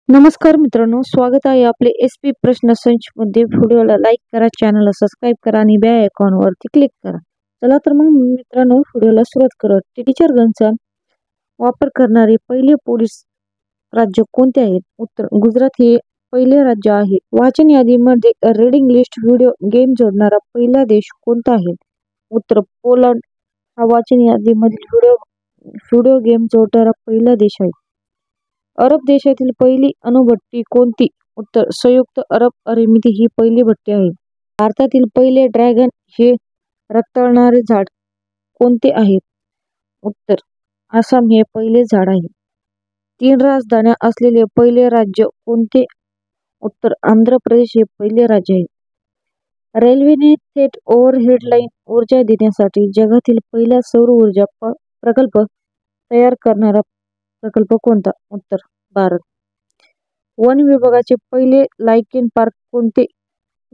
नमस्कार मित्रांनो, स्वागत आहे आपले एसपी प्रश्न संच मध्ये. व्हिडिओला लाईक करा, चॅनलला सबस्क्राईब करा आणि बेल आयकॉनवरती क्लिक करा. चला तर मग मित्रांनो, व्हिडिओला सुरुवात करूया. टीचर गनचा वापर करणारे पहिले पोलीस राज्य कोणते आहेत? उत्तर गुजरात हे पहिले राज्य आहे. वाचन यादीमध्ये रीडिंग लिस्ट व्हिडिओ गेम जोडणारा पहिला देश कोणता आहे? उत्तर पोलंड हा वाचन यादीमधील व्हिडिओ गेम जोडणारा पहिला देश आहे. अरब देशातील पहिली अणुभट्टी कोणती? उत्तर संयुक्त अरब अमिराती ही पहिली भट्टी आहे. भारतातील पहिले ड्रॅगन हे रताळणारे झाड कोणते आहेत? उत्तर आसाम हे पहिले झाड आहे. 3 राजधान्या असलेले पहिले राज्य कोणते? उत्तर आंध्र प्रदेश हे पहिले राज्य आहे. रेल्वेने थेट ओव्हरहेड लाईन ऊर्जा देण्यासाठी जगातील पहिला सौर ऊर्जा प्रकल्प तयार करणारा प्रकल्प कोणता? उत्तर भारत. वन विभागाचे पहिले लायकेन पार्क कोणते?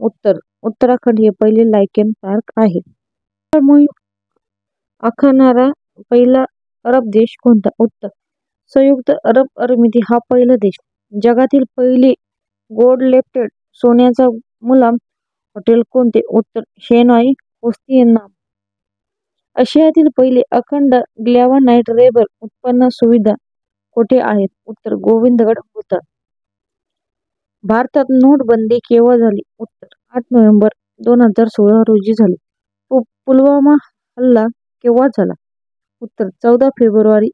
उत्तर उत्तराखंड हे पहिले लायकेन पार्क आहे. मोहीम आखणारा पहिला अरब देश कोणता? उत्तर संयुक्त अरब अमिराती हा पहिला देश. जगातील पहिले गोल्ड लेफ्टेड सोन्याचा मुलाम हॉटेल कोणते? उत्तर शेनॉई होस्तियन्नाम. आशियातील पहिले अखंड ग्लॅव्हानाइट रेबर उत्पन्न सुविधा कोठे आहेत? उत्तर गोविंदगड भूतान. भारतात नोटबंदी केव्हा झाली? उत्तर 8 नोव्हेंबर 2016 रोजी झाली. पुलवामा हल्ला केव्हा झाला? उत्तर 14 फेब्रुवारी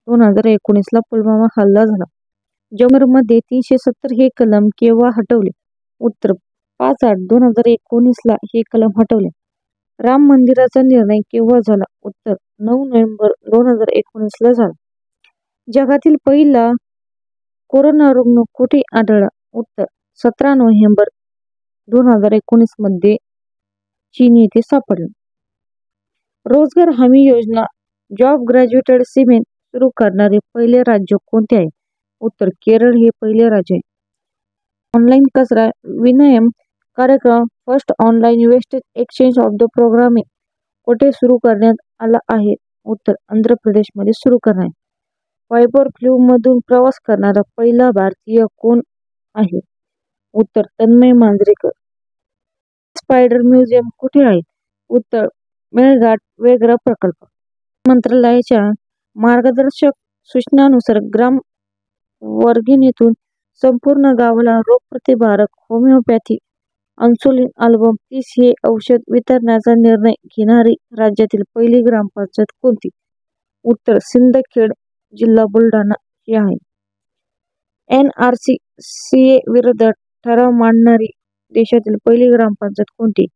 2019 ला पुलवामा हल्ला झाला. जम्मूमध्ये 370 हे कलम केव्हा हटवले? उत्तर 5/8/2019 ला हे कलम हटवले. राम मंदिराचा निर्णय केव्हा झाला? उत्तर 9 नोव्हेंबर 2019 ला झाला. जगातील पहिला कोरोना रुग्ण कुठे आढळला? उत्तर 17 नोव्हेंबर 2019 मध्ये चीन येथे सापडला. रोजगार हमी योजना जॉब ग्रॅज्युएटेड सिमेंट सुरू करणारे पहिले राज्य कोणते आहे? उत्तर केरळ हे पहिले राज्य आहे. ऑनलाईन कचरा विनिमय कार्यक्रम first online wastage exchange of the programming कोठे सुरू करण्यात आला आहे? उत्तर आंध्र प्रदेशमध्ये सुरू करणार आहे. फायबर फ्लू मधून प्रवास करणारा पहिला भारतीय कोण आहे? उत्तर तन्मय मांजरेकर. स्पायडर म्युझियम कुठे आहे? उत्तर मेळघाट व्याघ्र प्रकल्प. मंत्रालयाच्या मार्गदर्शक सूचनानुसार ग्राम वर्गणीतून संपूर्ण गावाला रोगप्रतिकारक होमिओपॅथी इन्सुलिन अल्बम 30 हे औषध वितरण्याचा निर्णय घेणारी राज्यातील पहिली ग्रामपंचायत कोणती? उत्तर सिंदखेड जिल्हा बुलढाणा ही आहे. NRC/CA विरोधात ठराव मांडणारी देशातील पहिली ग्रामपंचायत कोणती?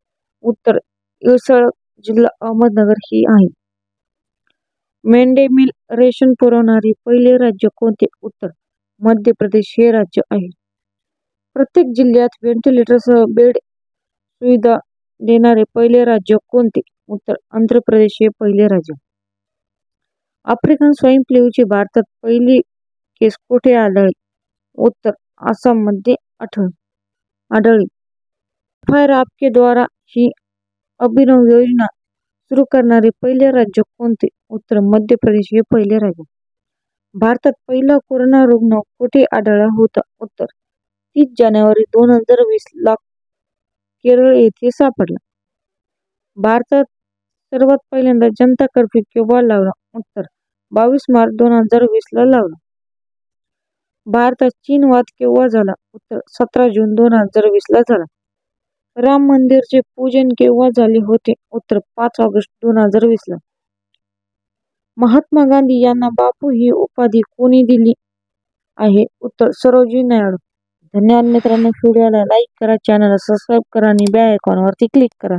उत्तर येळसळ जिल्हा अहमदनगर ही आहे. मेंढे मिल रेशन पुरवणारे पहिले राज्य कोणते? उत्तर मध्य प्रदेश हे राज्य आहे. प्रत्येक जिल्ह्यात व्हेंटिलेटरसह बेड सुविधा देणारे पहिले राज्य कोणते? उत्तर आंध्र प्रदेश हे पहिले राज्य. आफ्रिकन स्वाईन फ्लूची भारतात पहिली केस कोठे आढळली? उत्तर आसाममध्ये आढळली. फायर आपके द्वारा ही अभिनव योजना सुरू करणारे पहिले राज्य कोणते? उत्तर मध्य प्रदेश हे पहिले राज्य. भारतात पहिला कोरोना रुग्ण कुठे आढळला होता? उत्तर 30 जानेवारी 2020 ला केरळ येथे सापडला. भारतात सर्वात पहिल्यांदा जनता कर्फ्यू केव्हा लावला? उत्तर 22 मार्च 2020 ला लावला. भारतात चीन वाद केव्हा झाला? उत्तर 17 जून 2020 ला झाला. राम मंदिरचे पूजन केव्हा झाले होते? उत्तर 5 ऑगस्ट 2020 ला. महात्मा गांधी यांना बापू ही उपाधी कोणी दिली आहे? उत्तर सरोजिनी नायडू. धन्यवाद मित्रांनो. व्हिडिओला लाईक करा, चॅनलला सबस्क्राईब करा आणि बेल आयकॉनवरती क्लिक करा.